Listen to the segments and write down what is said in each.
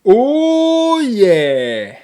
Oh yeah!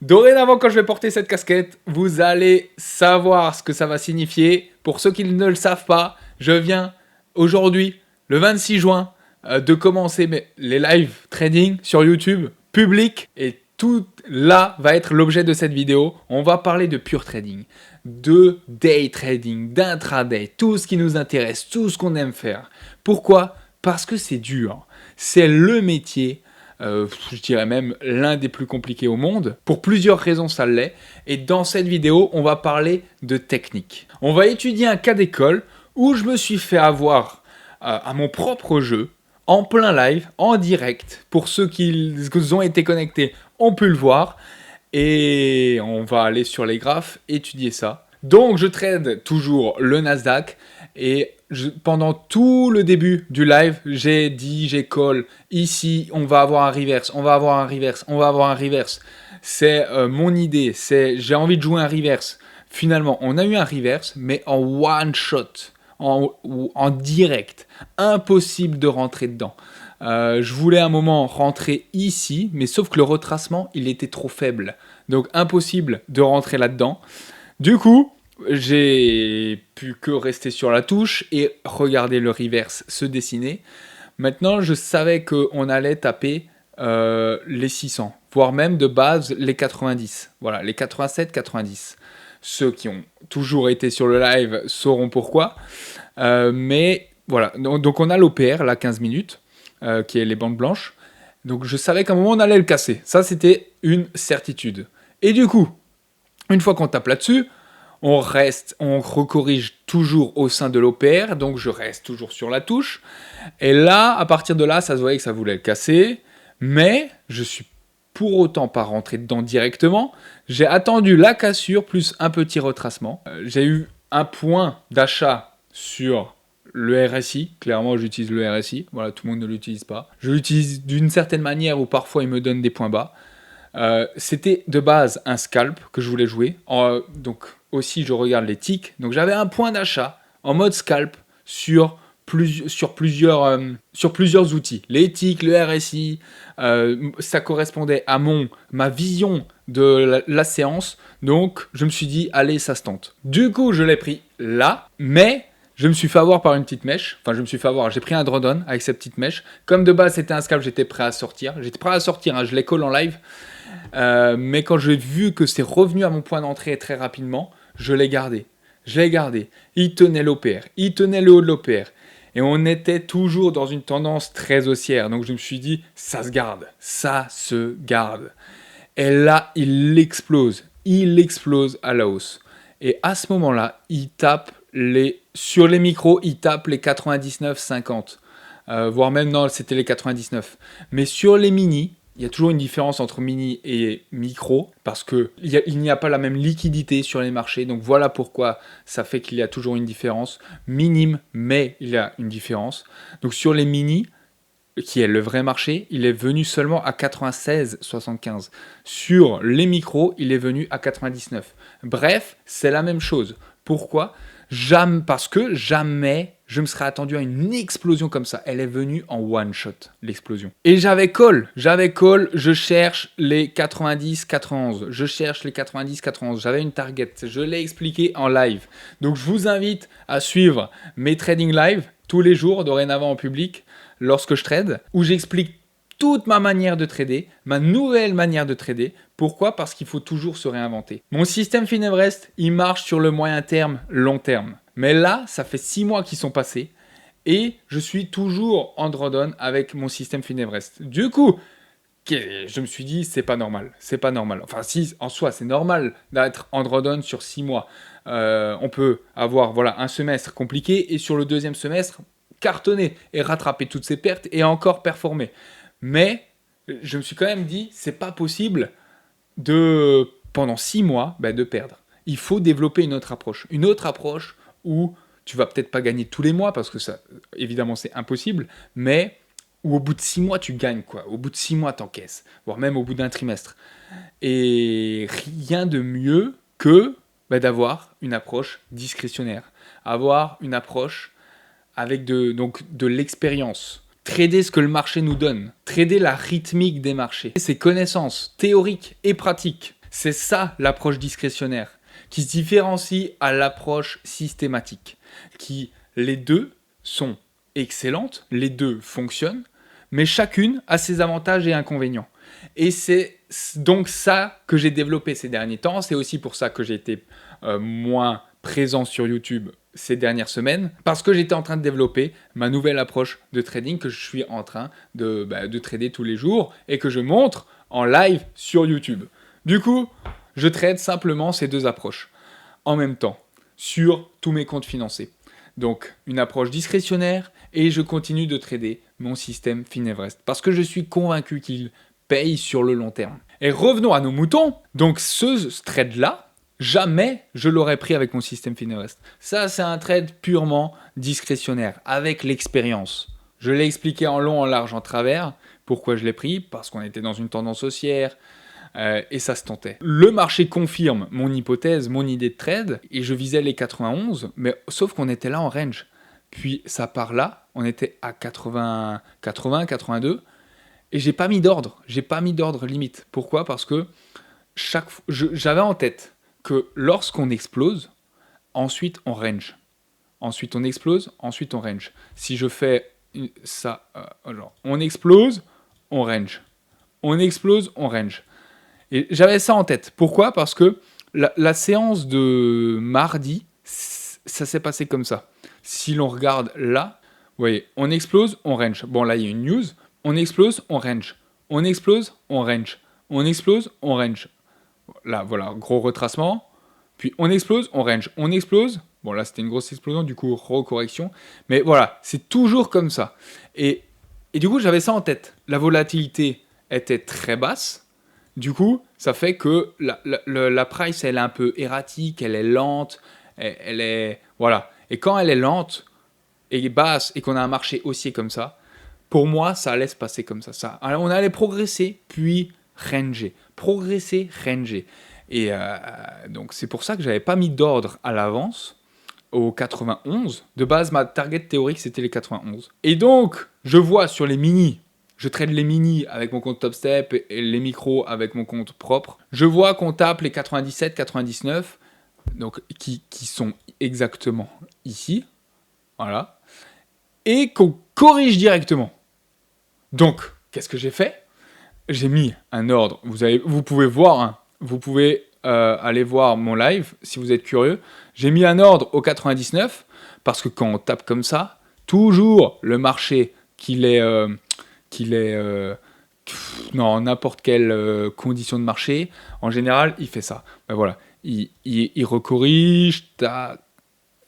Dorénavant, quand je vais porter cette casquette, vous allez savoir ce que ça va signifier. Pour ceux qui ne le savent pas, je viens aujourd'hui, le 26 juin, de commencer les live trading sur YouTube, public. Et tout là va être l'objet de cette vidéo. On va parler de pure trading, de day trading, d'intraday, tout ce qui nous intéresse, tout ce qu'on aime faire. Pourquoi? Parce que c'est dur. C'est le métier. Je dirais même l'un des plus compliqués au monde. Pour plusieurs raisons, ça l'est. Et dans cette vidéo, on va parler de technique. On va étudier un cas d'école où je me suis fait avoir à mon propre jeu, en plein live, en direct. Pour ceux qui ont été connectés, ont pu le voir. Et on va aller sur les graphes, étudier ça. Donc, je trade toujours le Nasdaq et pendant tout le début du live, j'ai call, ici, on va avoir un reverse, on va avoir un reverse, on va avoir un reverse. C'est mon idée, j'ai envie de jouer un reverse. Finalement, on a eu un reverse, mais en one shot, en direct. Impossible de rentrer dedans. Je voulais à un moment rentrer ici, mais sauf que le retracement, il était trop faible. Donc impossible de rentrer là-dedans. Du coup, j'ai pu que rester sur la touche et regarder le reverse se dessiner. Maintenant, je savais qu'on allait taper les 600, voire même de base les 90. Voilà, les 87, 90. Ceux qui ont toujours été sur le live sauront pourquoi. Mais voilà, donc on a l'OPR, la 15 minutes, qui est les bandes blanches. Donc je savais qu'à un moment on allait le casser. Ça, c'était une certitude. Et du coup, une fois qu'on tape là-dessus, on recorrige toujours au sein de l'OPR, donc je reste toujours sur la touche. Et là, à partir de là, ça se voyait que ça voulait le casser, mais je suis pour autant pas rentré dedans directement. J'ai attendu la cassure plus un petit retracement. J'ai eu un point d'achat sur le RSI. Clairement, j'utilise le RSI. Voilà, tout le monde ne l'utilise pas. Je l'utilise d'une certaine manière où parfois il me donne des points bas. C'était de base un scalp que je voulais jouer. Donc aussi, je regarde les ticks. Donc j'avais un point d'achat en mode scalp sur plusieurs outils. Les ticks, le RSI, ça correspondait à ma vision de la séance. Donc je me suis dit, allez, ça se tente. Du coup, je l'ai pris là, mais je me suis fait avoir par une petite mèche. Enfin, je me suis fait avoir. J'ai pris un drawdown avec cette petite mèche. Comme de base, c'était un scalp, j'étais prêt à sortir. Hein, je l'ai call en live. Mais quand j'ai vu que c'est revenu à mon point d'entrée très rapidement, je l'ai gardé. Il tenait l'OPR. Il tenait le haut de l'OPR. Et on était toujours dans une tendance très haussière. Donc je me suis dit, ça se garde. Ça se garde. Et là, il explose. Il explose à la hausse. Et à ce moment-là, sur les micros, il tape les 99,50. Voire même, non, c'était les 99. Mais sur les mini, il y a toujours une différence entre mini et micro, parce qu'il n'y a pas la même liquidité sur les marchés. Donc voilà pourquoi ça fait qu'il y a toujours une différence. Minime, mais il y a une différence. Donc sur les mini, qui est le vrai marché, il est venu seulement à 96,75. Sur les micros, il est venu à 99. Bref, c'est la même chose. Pourquoi ? Parce que jamais je me serais attendu à une explosion comme ça. Elle est venue en one shot, l'explosion. Et j'avais call, je cherche les 90-91. J'avais une target, je l'ai expliqué en live. Donc je vous invite à suivre mes trading live tous les jours, dorénavant en public, lorsque je trade, où j'explique toute ma manière de trader, ma nouvelle manière de trader. Pourquoi ? Parce qu'il faut toujours se réinventer. Mon système Finevrest, il marche sur le moyen terme, long terme. Mais là, ça fait 6 mois qui sont passés et je suis toujours en drawdown avec mon système Finevrest. Du coup, je me suis dit, c'est pas normal. Enfin, si, en soi, c'est normal d'être en drawdown sur 6 mois. On peut avoir un semestre compliqué et sur le deuxième semestre, cartonner et rattraper toutes ses pertes et encore performer. Mais je me suis quand même dit, c'est pas possible pendant 6 mois, de perdre. Il faut développer une autre approche. Une autre approche où tu vas peut-être pas gagner tous les mois, parce que ça, évidemment, c'est impossible, mais où au bout de 6 mois, tu gagnes, quoi. Au bout de 6 mois, t'encaisses, voire même au bout d'un trimestre. Et rien de mieux que d'avoir une approche discrétionnaire, avoir une approche avec de l'expérience. trader ce que le marché nous donne, trader la rythmique des marchés, ses connaissances théoriques et pratiques. C'est ça l'approche discrétionnaire, qui se différencie à l'approche systématique, qui les deux sont excellentes, les deux fonctionnent, mais chacune a ses avantages et inconvénients. Et c'est donc ça que j'ai développé ces derniers temps, c'est aussi pour ça que j'ai été moins présent sur YouTube ces dernières semaines, parce que j'étais en train de développer ma nouvelle approche de trading que je suis en train de trader tous les jours et que je montre en live sur YouTube. Du coup, je trade simplement ces deux approches en même temps sur tous mes comptes financiers. Donc, une approche discrétionnaire et je continue de trader mon système Finevrest parce que je suis convaincu qu'il paye sur le long terme. Et revenons à nos moutons. Donc, ce trade-là, jamais je l'aurais pris avec mon système Finevrest. Ça, c'est un trade purement discrétionnaire, avec l'expérience. Je l'ai expliqué en long, en large, en travers. Pourquoi je l'ai pris? Parce qu'on était dans une tendance haussière et ça se tentait. Le marché confirme mon hypothèse, mon idée de trade, et je visais les 91, mais sauf qu'on était là en range. Puis ça part là, on était à 80, 82, et j'ai pas mis d'ordre limite. Pourquoi? Parce que j'avais en tête que lorsqu'on explose, ensuite on range. Ensuite on explose, ensuite on range. Si je fais ça, genre, on explose, on range. On explose, on range. Et j'avais ça en tête. Pourquoi? Parce que la séance de mardi, ça s'est passé comme ça. Si l'on regarde là, vous voyez, on explose, on range. Bon, là, il y a une news. On explose, on range. On explose, on range. On explose, on range. Là, voilà, gros retracement. Puis on explose, on range. On explose. Bon, là, c'était une grosse explosion, du coup, recorrection. Mais voilà, c'est toujours comme ça. Et du coup, j'avais ça en tête. La volatilité était très basse. Du coup, ça fait que la price, elle est un peu erratique, elle est lente, elle est... Voilà. Et quand elle est lente et basse et qu'on a un marché haussier comme ça, pour moi, ça allait se passer comme ça. On allait progresser, puis ranger. Progresser, ranger. Et donc, c'est pour ça que je n'avais pas mis d'ordre à l'avance au 91. De base, ma target théorique, c'était les 91. Et donc, je vois sur les mini... Je trade les mini avec mon compte Top Step et les micros avec mon compte propre. Je vois qu'on tape les 97, 99, donc qui sont exactement ici, voilà, et qu'on corrige directement. Donc, qu'est-ce que j'ai fait? J'ai mis un ordre. Vous pouvez voir, hein, vous pouvez aller voir mon live si vous êtes curieux. J'ai mis un ordre au 99 parce que quand on tape comme ça, toujours le marché qu'il est dans n'importe quelle condition de marché, en général, il fait ça. Ben voilà, il recorrige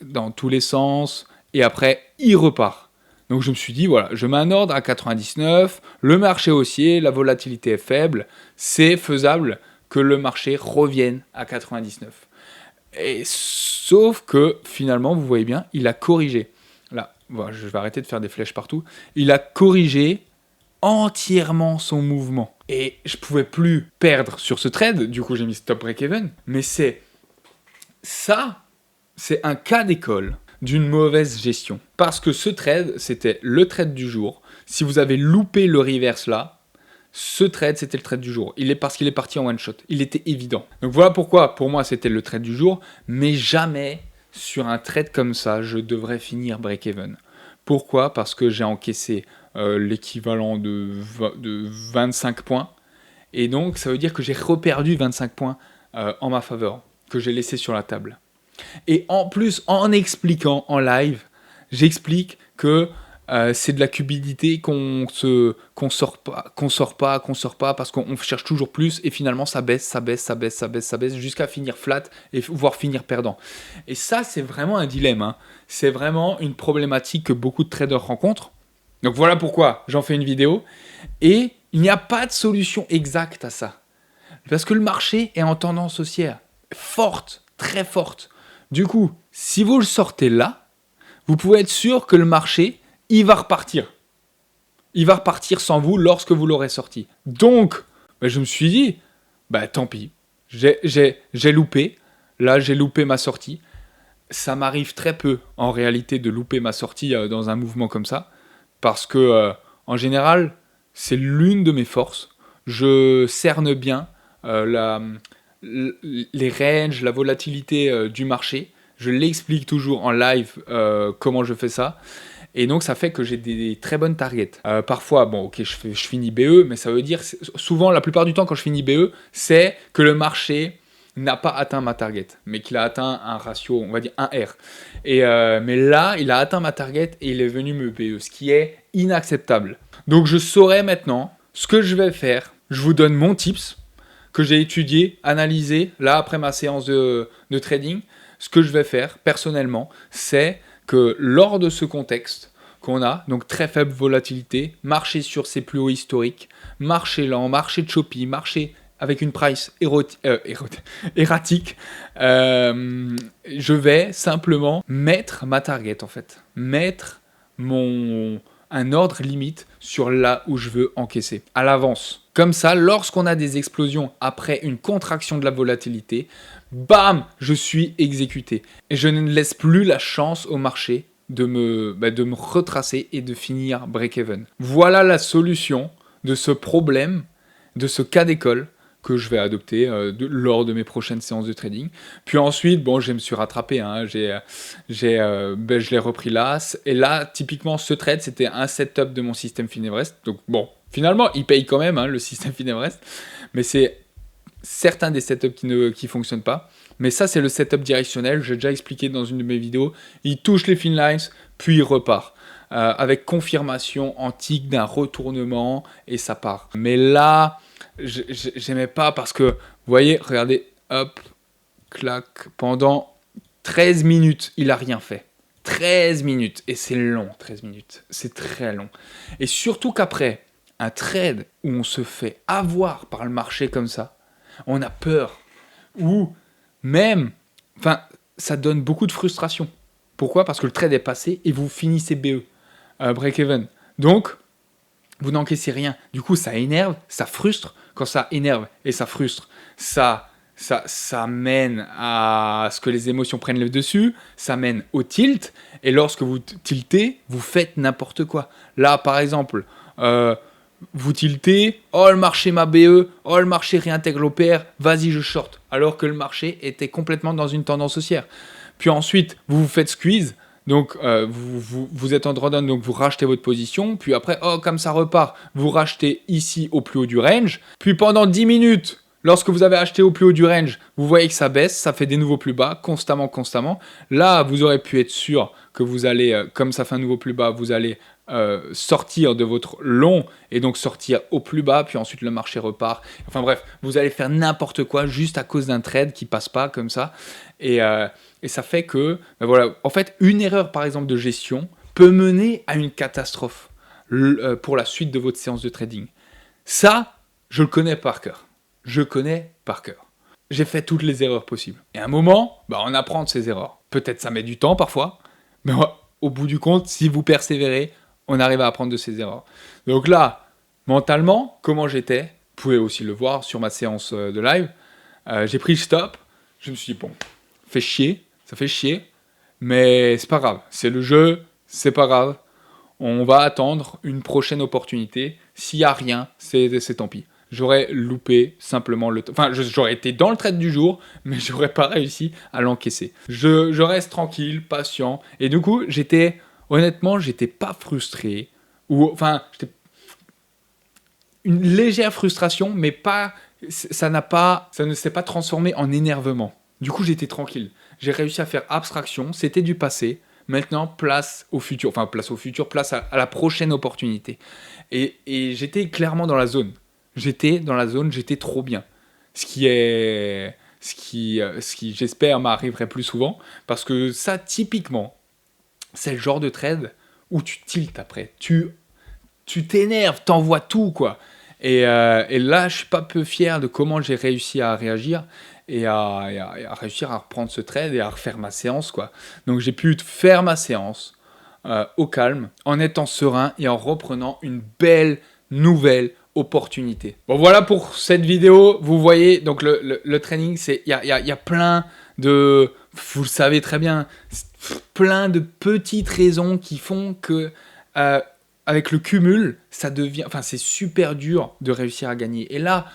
dans tous les sens, et après, il repart. Donc je me suis dit, voilà, je mets un ordre à 99, le marché haussier, la volatilité est faible, c'est faisable que le marché revienne à 99. Et sauf que, finalement, vous voyez bien, il a corrigé. Là, voilà, je vais arrêter de faire des flèches partout. Il a corrigé entièrement son mouvement. Et je pouvais plus perdre sur ce trade, du coup j'ai mis stop break-even, mais c'est un cas d'école d'une mauvaise gestion. Parce que ce trade, c'était le trade du jour. Si vous avez loupé le reverse là, ce trade, c'était le trade du jour. Parce qu'il est parti en one shot. Il était évident. Donc voilà pourquoi, pour moi, c'était le trade du jour, mais jamais sur un trade comme ça, je devrais finir break-even. Pourquoi? Parce que j'ai encaissé l'équivalent de 25 points. Et donc, ça veut dire que j'ai reperdu 25 points en ma faveur, que j'ai laissé sur la table. Et en plus, en expliquant en live, j'explique que c'est de la cupidité qu'on sort pas, parce qu'on cherche toujours plus, et finalement, ça baisse, jusqu'à finir flat, et voire finir perdant. Et ça, c'est vraiment un dilemme. Hein. C'est vraiment une problématique que beaucoup de traders rencontrent. Donc voilà pourquoi j'en fais une vidéo. Et il n'y a pas de solution exacte à ça. Parce que le marché est en tendance haussière. Forte, très forte. Du coup, si vous le sortez là, vous pouvez être sûr que le marché, il va repartir. Il va repartir sans vous lorsque vous l'aurez sorti. Donc, je me suis dit, tant pis. J'ai loupé. Là, j'ai loupé ma sortie. Ça m'arrive très peu, en réalité, de louper ma sortie dans un mouvement comme ça. Parce que En général, c'est l'une de mes forces. Je cerne bien les ranges, la volatilité du marché. Je l'explique toujours en live comment je fais ça. Et donc, ça fait que j'ai des très bonnes targets. Parfois, bon, ok, je finis BE, mais ça veut dire, souvent, la plupart du temps, quand je finis BE, c'est que le marché n'a pas atteint ma target, mais qu'il a atteint un ratio, on va dire un R. Mais là, il a atteint ma target et il est venu me BE, ce qui est inacceptable. Donc, je saurai maintenant ce que je vais faire. Je vous donne mon tips que j'ai étudié, analysé, là, après ma séance de trading. Ce que je vais faire, personnellement, c'est que lors de ce contexte qu'on a, donc très faible volatilité, marché sur ses plus hauts historiques, marché lent, marché de choppy, marché avec une price erratique, je vais simplement mettre ma target en fait, mettre un ordre limite sur là où je veux encaisser, à l'avance. Comme ça, lorsqu'on a des explosions après une contraction de la volatilité, bam, je suis exécuté. Et je ne laisse plus la chance au marché de me retracer et de finir break-even. Voilà la solution de ce problème, de ce cas d'école que je vais adopter lors de mes prochaines séances de trading. Puis ensuite, bon, je me suis rattrapé, hein, je l'ai repris là. Et là, typiquement, ce trade, c'était un setup de mon système Finevrest. Donc bon, finalement, il paye quand même, hein, le système Finevrest. Mais c'est certains des setups qui ne fonctionnent pas. Mais ça, c'est le setup directionnel. J'ai déjà expliqué dans une de mes vidéos. Il touche les finlines, puis il repart. Avec confirmation antique d'un retournement, et ça part. Mais là, j'aimais pas parce que, vous voyez, regardez, hop, clac, pendant 13 minutes, il a rien fait. 13 minutes, et c'est long, 13 minutes, c'est très long. Et surtout qu'après, un trade où on se fait avoir par le marché comme ça, on a peur, ou même, enfin, ça donne beaucoup de frustration. Pourquoi ? Parce que le trade est passé et vous finissez BE, break-even. Donc, vous n'encaissez rien. Du coup, ça énerve, ça frustre. Quand ça énerve et ça frustre, ça mène à ce que les émotions prennent le dessus, ça mène au tilt, et lorsque vous tiltez, vous faites n'importe quoi. Là, par exemple, vous tiltez, oh le marché m'a BE, oh le marché réintègre l'OPR, vas-y je short, alors que le marché était complètement dans une tendance haussière. Puis ensuite, vous vous faites squeeze, donc vous êtes en drawdown, donc vous rachetez votre position, puis après, oh comme ça repart, vous rachetez ici au plus haut du range, puis pendant 10 minutes, lorsque vous avez acheté au plus haut du range, vous voyez que ça baisse, ça fait des nouveaux plus bas, constamment. Là, vous aurez pu être sûr que vous allez, comme ça fait un nouveau plus bas, vous allez sortir de votre long et donc sortir au plus bas, puis ensuite le marché repart. Enfin bref, vous allez faire n'importe quoi juste à cause d'un trade qui passe pas comme ça. Et ça fait que, ben voilà, en fait, une erreur par exemple de gestion peut mener à une catastrophe pour la suite de votre séance de trading. Ça, je le connais par cœur. J'ai fait toutes les erreurs possibles. Et à un moment, on apprend de ces erreurs. Peut-être ça met du temps parfois, mais au bout du compte, si vous persévérez, on arrive à apprendre de ces erreurs. Donc là, mentalement, comment j'étais, vous pouvez aussi le voir sur ma séance de live, j'ai pris le stop, je me suis dit, bon, ça fait chier, mais c'est pas grave, c'est le jeu, c'est pas grave, on va attendre une prochaine opportunité, s'il n'y a rien, c'est tant pis. J'aurais loupé simplement le... Enfin, j'aurais été dans le trade du jour, mais j'aurais pas réussi à l'encaisser. Je reste tranquille, patient, et du coup, honnêtement, j'étais pas frustré, j'étais une légère frustration, mais pas, ça ne s'est pas transformé en énervement. Du coup, j'étais tranquille. J'ai réussi à faire abstraction, c'était du passé. Maintenant, place au futur, place à la prochaine opportunité. Et j'étais clairement dans la zone. J'étais trop bien. Ce qui j'espère, m'arriverait plus souvent. Parce que ça, typiquement, c'est le genre de trade où tu tiltes après. Tu t'énerves, t'envoies tout, quoi. Et là, je suis pas peu fier de comment j'ai réussi à réagir et à réussir à reprendre ce trade et à refaire ma séance, quoi. Donc j'ai pu faire ma séance au calme, en étant serein et en reprenant une belle nouvelle opportunité. Bon, voilà pour cette vidéo. Vous voyez, donc le training, il y a plein de... Vous le savez très bien, plein de petites raisons qui font que avec le cumul, ça devient, enfin, c'est super dur de réussir à gagner. Et là,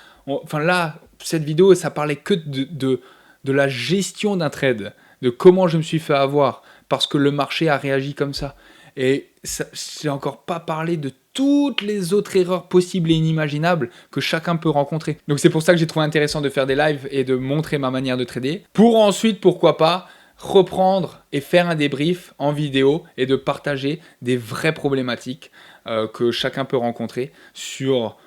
cette vidéo, ça parlait que de la gestion d'un trade, de comment je me suis fait avoir parce que le marché a réagi comme ça. Et j'ai encore pas parlé de toutes les autres erreurs possibles et inimaginables que chacun peut rencontrer. Donc c'est pour ça que j'ai trouvé intéressant de faire des lives et de montrer ma manière de trader, pour ensuite, pourquoi pas, reprendre et faire un débrief en vidéo et de partager des vraies problématiques que chacun peut rencontrer sur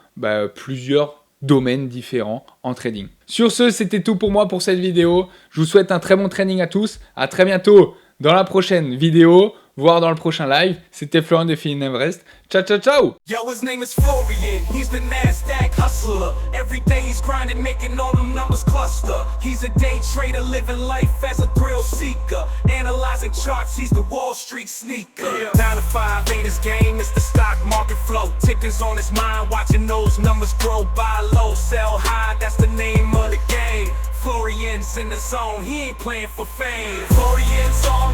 plusieurs domaines différents en trading. Sur ce, c'était tout pour moi pour cette vidéo. Je vous souhaite un très bon trading à tous. À très bientôt dans la prochaine vidéo, voire dans le prochain live. C'était Florian de Feeling Everest. Ciao, ciao, ciao! Yo, his name is Florian, he's the NASDAQ hustler. Every day he's grinding, making all them numbers cluster. He's a day trader, living life as a thrill seeker. Analyzing charts, he's the Wall Street sneaker. 9 to 5 ain't his game, it's the stock market flow. Tickers on his mind, watching those numbers grow. Buy low, sell high, that's the name of the game. Florian's in the zone, he ain't playing for fame. Florian's on